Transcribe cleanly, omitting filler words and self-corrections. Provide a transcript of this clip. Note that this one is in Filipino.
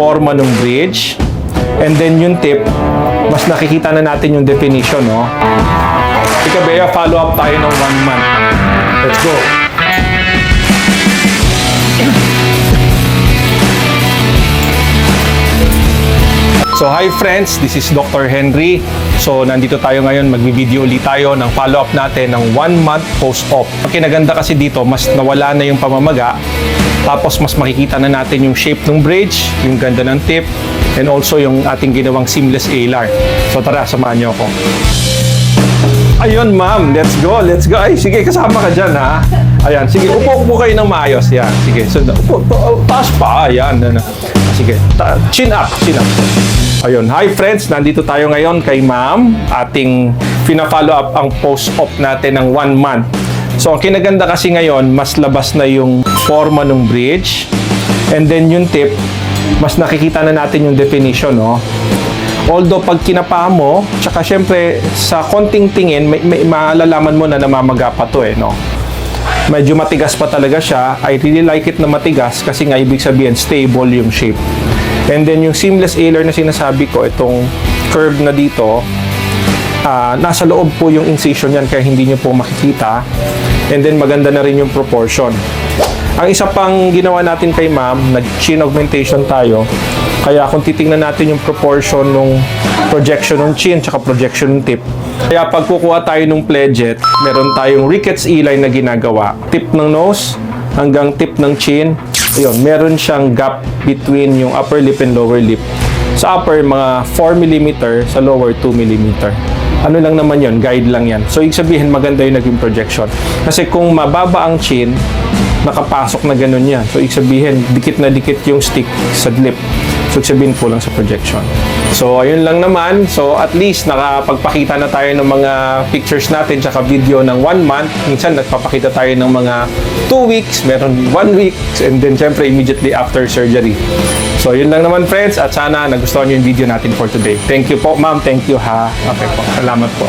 forma ng bridge. And then yung tip, mas nakikita na natin yung definition, no? Ika Bea, follow up tayo ng 1 month. Let's go! So hi friends, this is Dr. Henry. So nandito tayo ngayon, magbibideo ulit tayo ng follow-up natin ng 1 month post-op. Ang kinaganda kasi dito, mas nawala na yung pamamaga, tapos mas makikita na natin yung shape ng bridge, yung ganda ng tip, and also yung ating ginawang seamless ALAR. So tara, samahan niyo ako. Ayun ma'am, let's go, let's go. Ay, sige, kasama ka dyan ha. Ayan, sige, upo kayo ng maayos. Yan, sige, so, taas pa, ayan. Sige, chin up, chin up. Ayun, hi friends, nandito tayo ngayon kay ma'am. Ating pina-follow up ang post-op natin ng 1 month. So, ang kinaganda kasi ngayon, mas labas na yung forma ng bridge. And then yung tip, mas nakikita na natin yung definition, no? Although, pag kinapa mo, tsaka syempre, sa konting tingin, may malalaman mo na namamaga pa to, no? Medyo matigas pa talaga siya. I really like it na matigas kasi nga ibig sabihin stable yung shape. And then yung seamless ALAR na sinasabi ko, itong curve na dito, nasa loob po yung incision yan kaya hindi nyo po makikita. And then maganda na rin yung proportion. Ang isa pang ginawa natin kay ma'am, nag-chin augmentation tayo. Kaya kung titingnan natin yung proportion ng projection ng chin tsaka projection ng tip. Kaya pag kukuha tayo ng pledget, meron tayong Ricketts E-line na ginagawa. Tip ng nose hanggang tip ng chin. Ayun, meron siyang gap between yung upper lip and lower lip. Sa upper, mga 4 mm, sa lower, 2 mm. Ano lang naman yon, guide lang yan. So, ibig sabihin, maganda yung naging projection. Kasi kung mababa ang chin, nakapasok na ganun yan. So, ibig sabihin, dikit na dikit yung stick sa lip. So, ibig sabihin po lang sa projection. So, ayun lang naman. So, at least, nakapagpakita na tayo ng mga pictures natin tsaka video ng 1 month. Minsan, nagpapakita tayo ng mga 2 weeks, meron 1 week, and then, syempre, immediately after surgery. So, yun lang naman, friends. At sana, nagustuhan nyo yung video natin for today. Thank you po, ma'am. Thank you, ha. Okay po. Salamat po.